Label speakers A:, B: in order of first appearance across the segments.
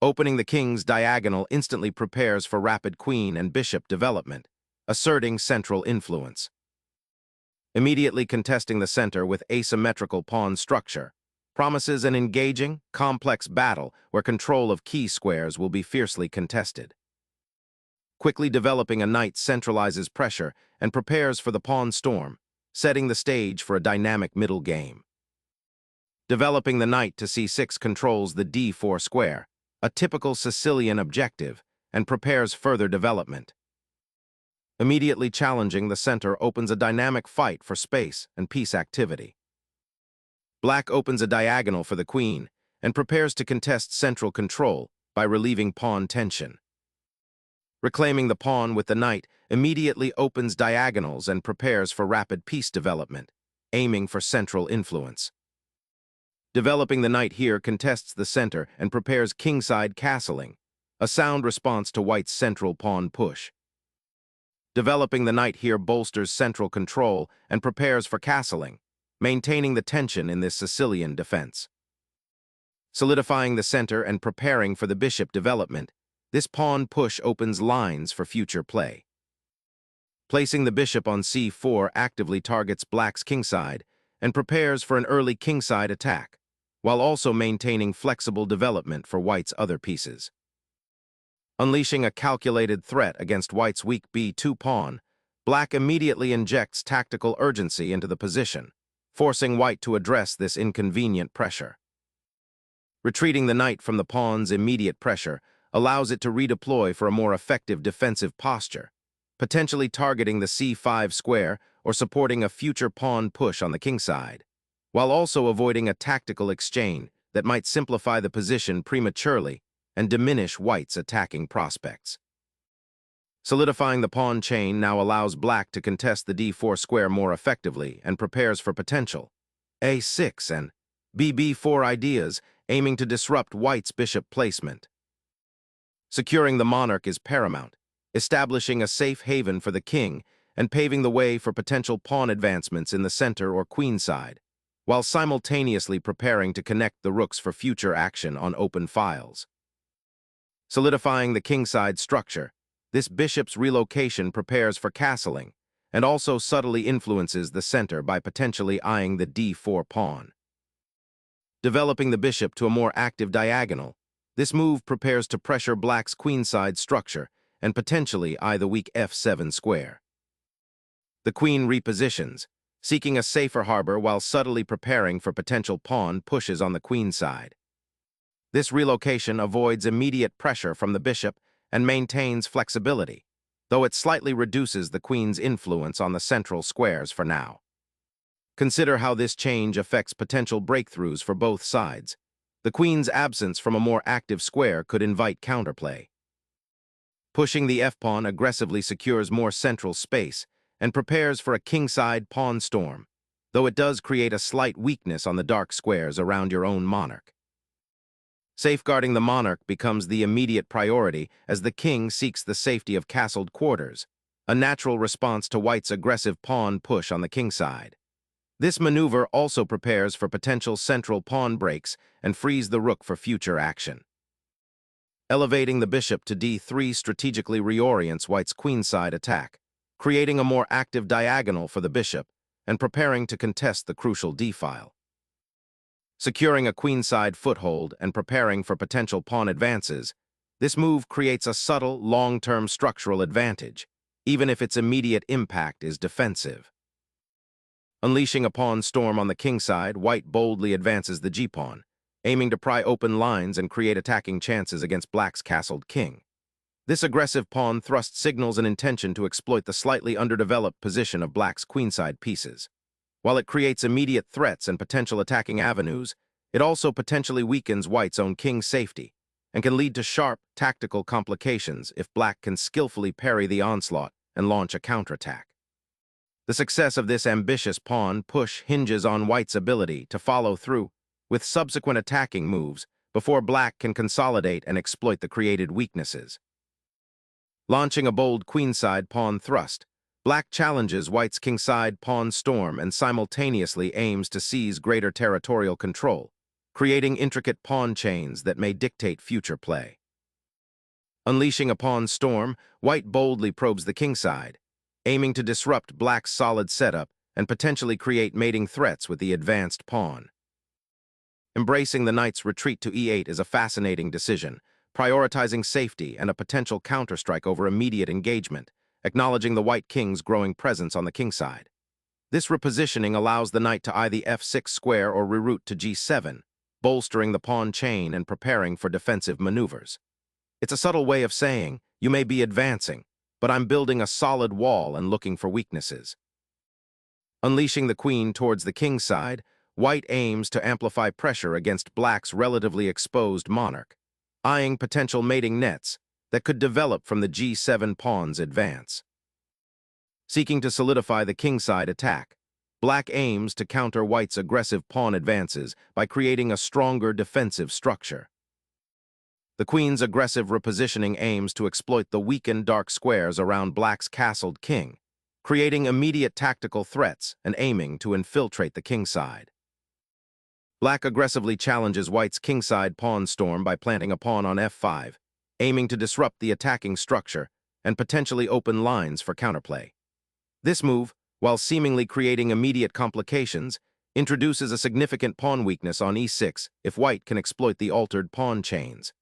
A: Opening the king's diagonal instantly prepares for rapid queen and bishop development, asserting central influence. Immediately contesting the center with asymmetrical pawn structure promises an engaging, complex battle where control of key squares will be fiercely contested. Quickly developing a knight centralizes pressure and prepares for the pawn storm, setting the stage for a dynamic middle game. Developing the knight to c6 controls the d4 square, a typical Sicilian objective, and prepares further development. Immediately challenging the center opens a dynamic fight for space and piece activity. Black opens a diagonal for the queen and prepares to contest central control by relieving pawn tension. Reclaiming the pawn with the knight immediately opens diagonals and prepares for rapid piece development, aiming for central influence. Developing the knight here contests the center and prepares kingside castling, a sound response to white's central pawn push. Developing the knight here bolsters central control and prepares for castling, maintaining the tension in this Sicilian defense. Solidifying the center and preparing for the bishop development, this pawn push opens lines for future play. Placing the bishop on c4 actively targets black's kingside and prepares for an early kingside attack, while also maintaining flexible development for white's other pieces. Unleashing a calculated threat against white's weak b2 pawn, black immediately injects tactical urgency into the position, forcing white to address this inconvenient pressure. Retreating the knight from the pawn's immediate pressure allows it to redeploy for a more effective defensive posture, potentially targeting the c5 square or supporting a future pawn push on the kingside, while also avoiding a tactical exchange that might simplify the position prematurely and diminish white's attacking prospects. Solidifying the pawn chain now allows black to contest the d4 square more effectively and prepares for potential a6 and bb4 ideas, aiming to disrupt white's bishop placement. Securing the monarch is paramount, establishing a safe haven for the king and paving the way for potential pawn advancements in the center or queenside, while simultaneously preparing to connect the rooks for future action on open files. Solidifying the kingside structure, this bishop's relocation prepares for castling and also subtly influences the center by potentially eyeing the d4 pawn. Developing the bishop to a more active diagonal, this move prepares to pressure black's queenside structure and potentially eye the weak f7 square. The queen repositions, seeking a safer harbor while subtly preparing for potential pawn pushes on the queenside. This relocation avoids immediate pressure from the bishop and maintains flexibility, though it slightly reduces the queen's influence on the central squares for now. Consider how this change affects potential breakthroughs for both sides. The queen's absence from a more active square could invite counterplay. Pushing the f-pawn aggressively secures more central space and prepares for a kingside pawn storm, though it does create a slight weakness on the dark squares around your own monarch. Safeguarding the monarch becomes the immediate priority as the king seeks the safety of castled quarters, a natural response to white's aggressive pawn push on the kingside. This maneuver also prepares for potential central pawn breaks and frees the rook for future action. Elevating the bishop to d3 strategically reorients white's queenside attack, creating a more active diagonal for the bishop and preparing to contest the crucial d-file. Securing a queenside foothold and preparing for potential pawn advances, this move creates a subtle, long-term structural advantage, even if its immediate impact is defensive. Unleashing a pawn storm on the kingside, white boldly advances the g-pawn, aiming to pry open lines and create attacking chances against black's castled king. This aggressive pawn thrust signals an intention to exploit the slightly underdeveloped position of black's queenside pieces. While it creates immediate threats and potential attacking avenues, it also potentially weakens white's own king's safety and can lead to sharp, tactical complications if black can skillfully parry the onslaught and launch a counterattack. The success of this ambitious pawn push hinges on white's ability to follow through with subsequent attacking moves before black can consolidate and exploit the created weaknesses. Launching a bold queenside pawn thrust, black challenges white's kingside pawn storm and simultaneously aims to seize greater territorial control, creating intricate pawn chains that may dictate future play. Unleashing a pawn storm, white boldly probes the kingside, aiming to disrupt black's solid setup and potentially create mating threats with the advanced pawn. Embracing the knight's retreat to e8 is a fascinating decision, prioritizing safety and a potential counterstrike over immediate engagement, acknowledging the white king's growing presence on the kingside. This repositioning allows the knight to either f6 square or reroute to g7, bolstering the pawn chain and preparing for defensive maneuvers. It's a subtle way of saying, you may be advancing, but I'm building a solid wall and looking for weaknesses. Unleashing the queen towards the king's side, white aims to amplify pressure against black's relatively exposed monarch, eyeing potential mating nets that could develop from the g7 pawn's advance. Seeking to solidify the kingside attack, black aims to counter white's aggressive pawn advances by creating a stronger defensive structure. The queen's aggressive repositioning aims to exploit the weakened dark squares around black's castled king, creating immediate tactical threats and aiming to infiltrate the kingside. Black aggressively challenges white's kingside pawn storm by planting a pawn on f5, aiming to disrupt the attacking structure and potentially open lines for counterplay. This move, while seemingly creating immediate complications, introduces a significant pawn weakness on e6 if white can exploit the altered pawn chains.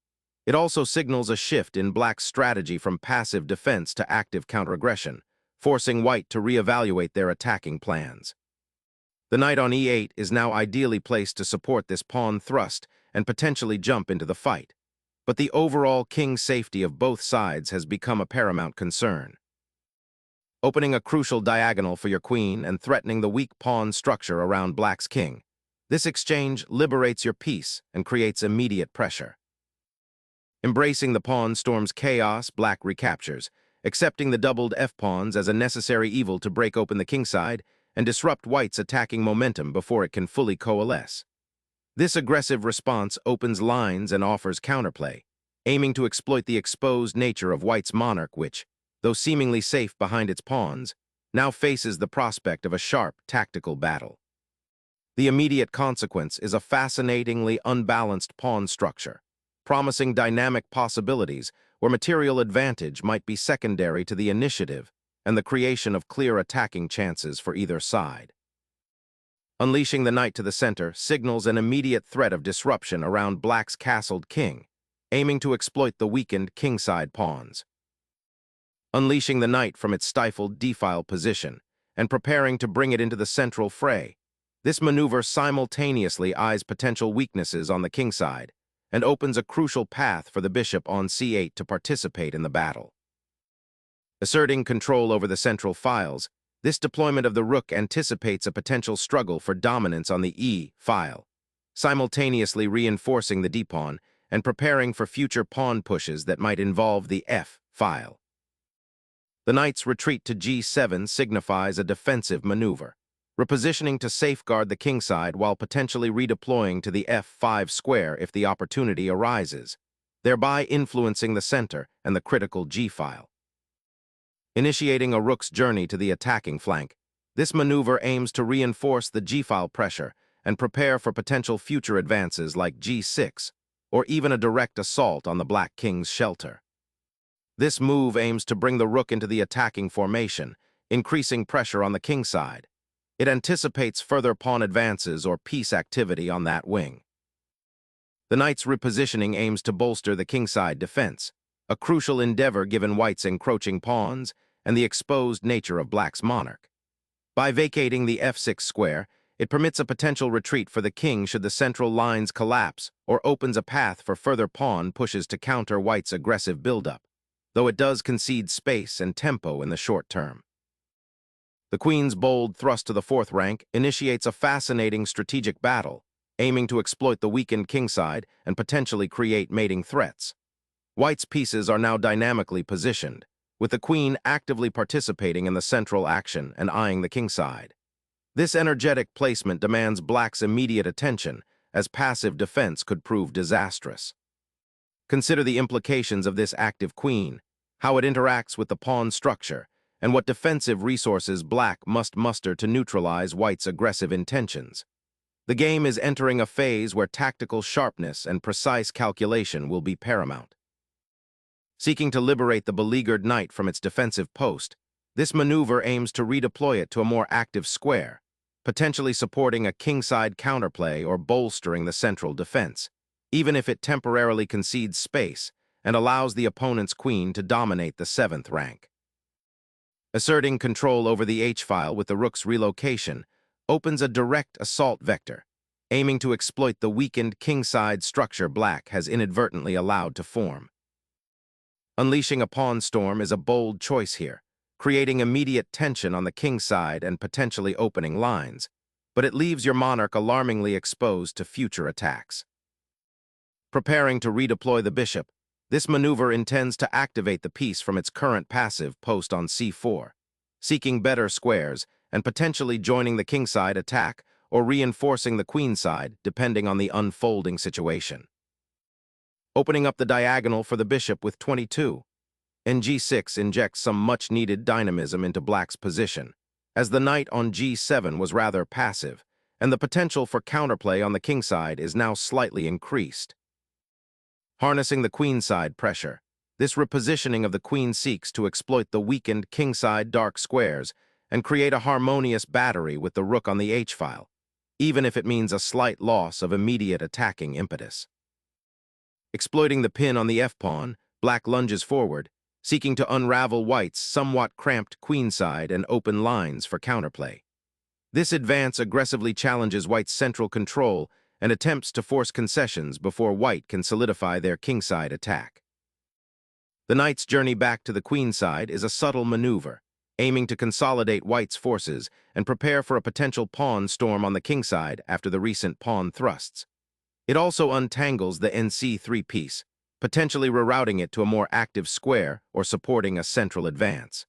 A: It also signals a shift in black's strategy from passive defense to active counteraggression, forcing white to reevaluate their attacking plans. The knight on e8 is now ideally placed to support this pawn thrust and potentially jump into the fight, but the overall king safety of both sides has become a paramount concern. Opening a crucial diagonal for your queen and threatening the weak pawn structure around black's king, this exchange liberates your piece and creates immediate pressure. Embracing the pawn storm's chaos, black recaptures, accepting the doubled f-pawns as a necessary evil to break open the kingside and disrupt white's attacking momentum before it can fully coalesce. This aggressive response opens lines and offers counterplay, aiming to exploit the exposed nature of white's monarch which, though seemingly safe behind its pawns, now faces the prospect of a sharp tactical battle. The immediate consequence is a fascinatingly unbalanced pawn structure, promising dynamic possibilities where material advantage might be secondary to the initiative and the creation of clear attacking chances for either side. Unleashing the knight to the center signals an immediate threat of disruption around black's castled king, aiming to exploit the weakened kingside pawns. Unleashing the knight from its stifled d-file position and preparing to bring it into the central fray, this maneuver simultaneously eyes potential weaknesses on the kingside and opens a crucial path for the bishop on c8 to participate in the battle. Asserting control over the central files, this deployment of the rook anticipates a potential struggle for dominance on the e file, simultaneously reinforcing the d-pawn and preparing for future pawn pushes that might involve the f file. The knight's retreat to g7 signifies a defensive maneuver, repositioning to safeguard the kingside while potentially redeploying to the f5 square if the opportunity arises, thereby influencing the center and the critical g-file. Initiating a rook's journey to the attacking flank, this maneuver aims to reinforce the g-file pressure and prepare for potential future advances like g6, or even a direct assault on the black king's shelter. This move aims to bring the rook into the attacking formation, increasing pressure on the kingside. It anticipates further pawn advances or piece activity on that wing. The knight's repositioning aims to bolster the kingside defense, a crucial endeavor given white's encroaching pawns and the exposed nature of black's monarch. By vacating the f6 square, it permits a potential retreat for the king should the central lines collapse or opens a path for further pawn pushes to counter white's aggressive buildup, though it does concede space and tempo in the short term. The queen's bold thrust to the fourth rank initiates a fascinating strategic battle, aiming to exploit the weakened kingside and potentially create mating threats. White's pieces are now dynamically positioned, with the queen actively participating in the central action and eyeing the kingside. This energetic placement demands black's immediate attention, as passive defense could prove disastrous. Consider the implications of this active queen, how it interacts with the pawn structure, and what defensive resources black must muster to neutralize white's aggressive intentions. The game is entering a phase where tactical sharpness and precise calculation will be paramount. Seeking to liberate the beleaguered knight from its defensive post, this maneuver aims to redeploy it to a more active square, potentially supporting a kingside counterplay or bolstering the central defense, even if it temporarily concedes space and allows the opponent's queen to dominate the 7th rank. Asserting control over the h-file with the rook's relocation opens a direct assault vector, aiming to exploit the weakened kingside structure black has inadvertently allowed to form. Unleashing a pawn storm is a bold choice here, creating immediate tension on the king side and potentially opening lines, but it leaves your monarch alarmingly exposed to future attacks. Preparing to redeploy the bishop, this maneuver intends to activate the piece from its current passive post on c4, seeking better squares and potentially joining the kingside attack or reinforcing the queenside depending on the unfolding situation. Opening up the diagonal for the bishop with 22. G6 injects some much-needed dynamism into black's position, as the knight on g7 was rather passive, and the potential for counterplay on the kingside is now slightly increased. Harnessing the queenside pressure, this repositioning of the queen seeks to exploit the weakened kingside dark squares and create a harmonious battery with the rook on the h-file, even if it means a slight loss of immediate attacking impetus. Exploiting the pin on the f-pawn, black lunges forward, seeking to unravel white's somewhat cramped queenside and open lines for counterplay. This advance aggressively challenges white's central control and attempts to force concessions before white can solidify their kingside attack. The knight's journey back to the queenside is a subtle maneuver, aiming to consolidate white's forces and prepare for a potential pawn storm on the kingside after the recent pawn thrusts. It also untangles the nc3 piece, potentially rerouting it to a more active square or supporting a central advance.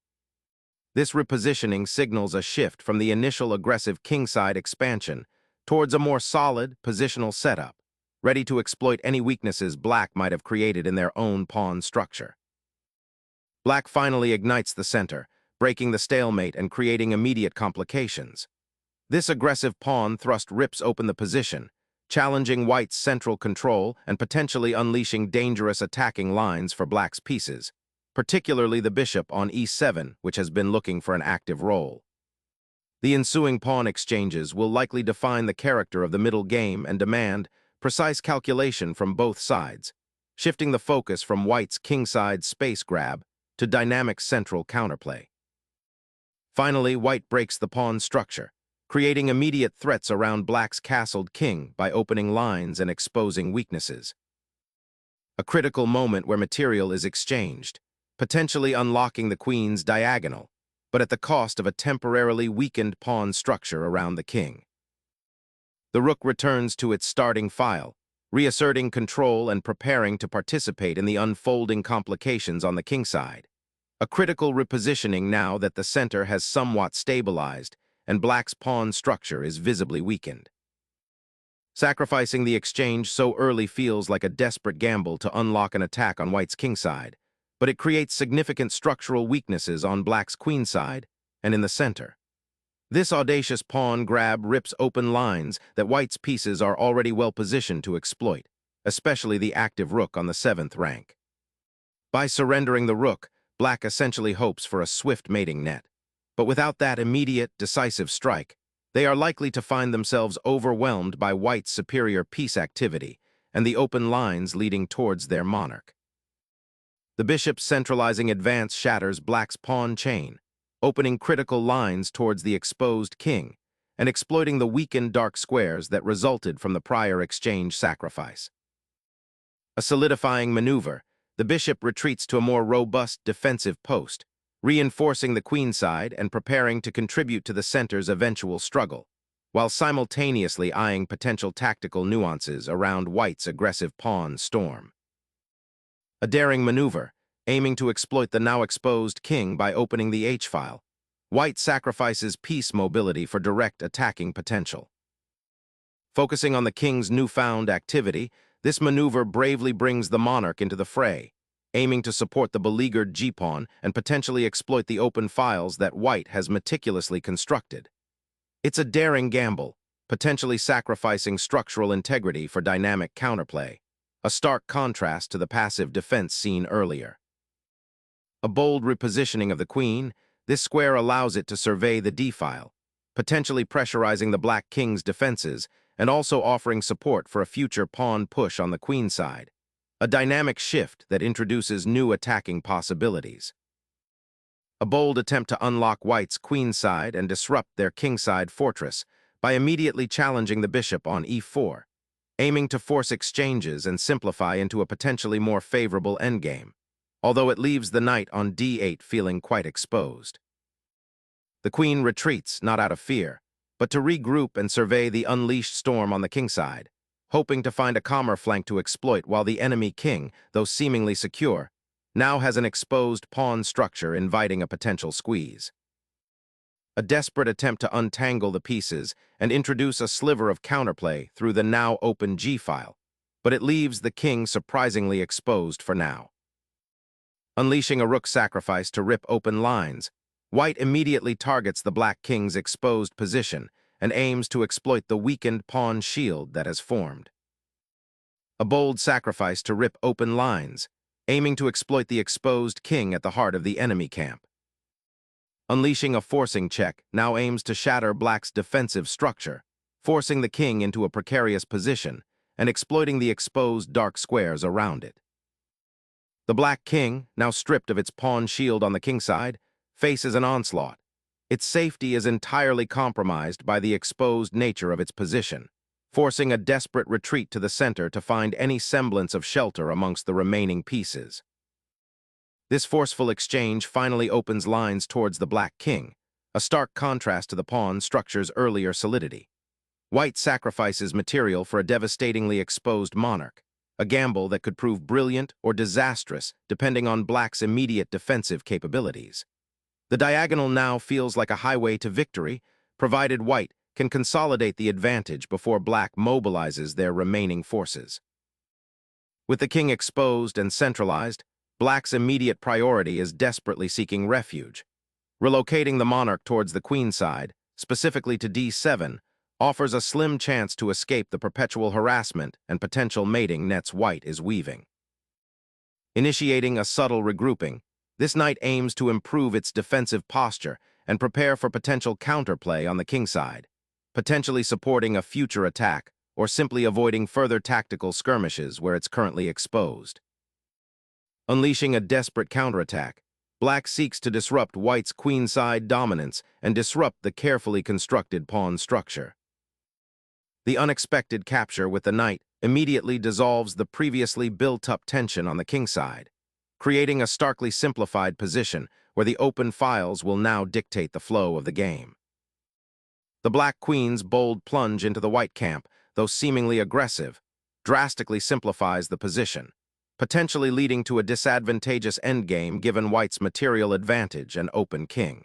A: This repositioning signals a shift from the initial aggressive kingside expansion towards a more solid, positional setup, ready to exploit any weaknesses black might have created in their own pawn structure. Black finally ignites the center, breaking the stalemate and creating immediate complications. This aggressive pawn thrust rips open the position, challenging white's central control and potentially unleashing dangerous attacking lines for black's pieces, particularly the bishop on e7, which has been looking for an active role. The ensuing pawn exchanges will likely define the character of the middle game and demand precise calculation from both sides, shifting the focus from white's kingside space grab to dynamic central counterplay. Finally, white breaks the pawn structure, creating immediate threats around black's castled king by opening lines and exposing weaknesses. A critical moment where material is exchanged, potentially unlocking the queen's diagonal, but at the cost of a temporarily weakened pawn structure around the king. The rook returns to its starting file, reasserting control and preparing to participate in the unfolding complications on the kingside. A critical repositioning now that the center has somewhat stabilized and black's pawn structure is visibly weakened. Sacrificing the exchange so early feels like a desperate gamble to unlock an attack on white's kingside, but it creates significant structural weaknesses on black's queenside and in the center. This audacious pawn grab rips open lines that white's pieces are already well positioned to exploit, especially the active rook on the 7th rank. By surrendering the rook, black essentially hopes for a swift mating net. But without that immediate, decisive strike, they are likely to find themselves overwhelmed by white's superior piece activity and the open lines leading towards their monarch. The bishop's centralizing advance shatters black's pawn chain, opening critical lines towards the exposed king and exploiting the weakened dark squares that resulted from the prior exchange sacrifice. A solidifying maneuver, the bishop retreats to a more robust defensive post, reinforcing the queenside and preparing to contribute to the center's eventual struggle, while simultaneously eyeing potential tactical nuances around white's aggressive pawn storm. A daring maneuver, aiming to exploit the now exposed king by opening the h-file, white sacrifices piece mobility for direct attacking potential. Focusing on the king's newfound activity, this maneuver bravely brings the monarch into the fray, aiming to support the beleaguered g-pawn and potentially exploit the open files that white has meticulously constructed. It's a daring gamble, potentially sacrificing structural integrity for dynamic counterplay, a stark contrast to the passive defense seen earlier. A bold repositioning of the queen, this square allows it to survey the d-file, potentially pressurizing the black king's defenses and also offering support for a future pawn push on the queen side, a dynamic shift that introduces new attacking possibilities. A bold attempt to unlock white's queenside and disrupt their kingside fortress by immediately challenging the bishop on e4, aiming to force exchanges and simplify into a potentially more favorable endgame, although it leaves the knight on d8 feeling quite exposed. The queen retreats, not out of fear, but to regroup and survey the unleashed storm on the kingside, hoping to find a calmer flank to exploit while the enemy king, though seemingly secure, now has an exposed pawn structure inviting a potential squeeze. A desperate attempt to untangle the pieces and introduce a sliver of counterplay through the now open g-file, but it leaves the king surprisingly exposed for now. Unleashing a rook sacrifice to rip open lines, white immediately targets the black king's exposed position and aims to exploit the weakened pawn shield that has formed. A bold sacrifice to rip open lines, aiming to exploit the exposed king at the heart of the enemy camp. Unleashing a forcing check now aims to shatter black's defensive structure, forcing the king into a precarious position and exploiting the exposed dark squares around it. The black king, now stripped of its pawn shield on the kingside, faces an onslaught. Its safety is entirely compromised by the exposed nature of its position, forcing a desperate retreat to the center to find any semblance of shelter amongst the remaining pieces. This forceful exchange finally opens lines towards the black king, a stark contrast to the pawn structure's earlier solidity. White sacrifices material for a devastatingly exposed monarch, a gamble that could prove brilliant or disastrous depending on black's immediate defensive capabilities. The diagonal now feels like a highway to victory, provided white can consolidate the advantage before black mobilizes their remaining forces. With the king exposed and centralized, black's immediate priority is desperately seeking refuge. Relocating the monarch towards the queen side, specifically to d7, offers a slim chance to escape the perpetual harassment and potential mating nets white is weaving. Initiating a subtle regrouping, this knight aims to improve its defensive posture and prepare for potential counterplay on the kingside, potentially supporting a future attack or simply avoiding further tactical skirmishes where it's currently exposed. Unleashing a desperate counterattack, black seeks to disrupt white's queenside dominance and disrupt the carefully constructed pawn structure. The unexpected capture with the knight immediately dissolves the previously built-up tension on the kingside, creating a starkly simplified position where the open files will now dictate the flow of the game. The black queen's bold plunge into the white camp, though seemingly aggressive, drastically simplifies the position, potentially leading to a disadvantageous endgame given white's material advantage and open king.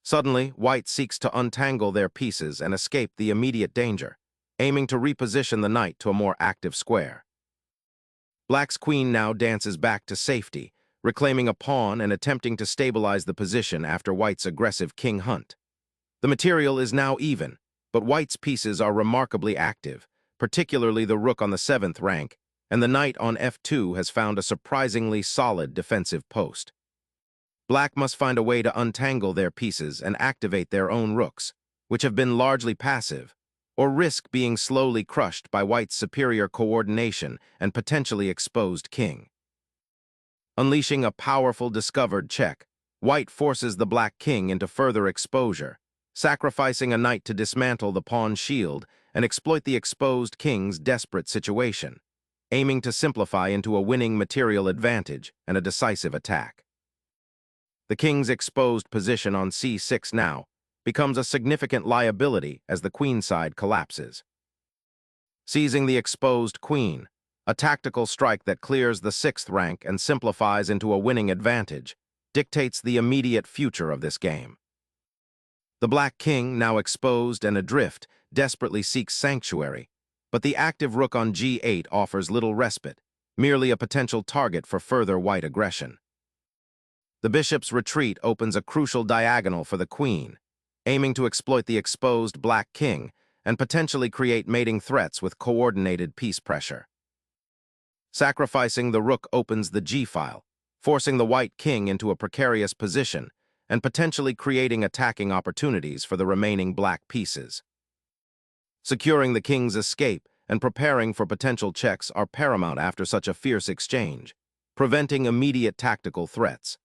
A: Suddenly, white seeks to untangle their pieces and escape the immediate danger, aiming to reposition the knight to a more active square. Black's queen now dances back to safety, reclaiming a pawn and attempting to stabilize the position after white's aggressive king hunt. The material is now even, but white's pieces are remarkably active, particularly the rook on the 7th rank, and the knight on f2 has found a surprisingly solid defensive post. Black must find a way to untangle their pieces and activate their own rooks, which have been largely passive, or risk being slowly crushed by white's superior coordination and potentially exposed king. Unleashing a powerful discovered check, white forces the black king into further exposure, sacrificing a knight to dismantle the pawn shield and exploit the exposed king's desperate situation, aiming to simplify into a winning material advantage and a decisive attack. The king's exposed position on c6 now becomes a significant liability as the queenside collapses. Seizing the exposed queen, a tactical strike that clears the 6th rank and simplifies into a winning advantage, dictates the immediate future of this game. The black king, now exposed and adrift, desperately seeks sanctuary, but the active rook on g8 offers little respite, merely a potential target for further white aggression. The bishop's retreat opens a crucial diagonal for the queen, aiming to exploit the exposed black king and potentially create mating threats with coordinated piece pressure. Sacrificing the rook opens the g-file, forcing the white king into a precarious position and potentially creating attacking opportunities for the remaining black pieces. Securing the king's escape and preparing for potential checks are paramount after such a fierce exchange, preventing immediate tactical threats.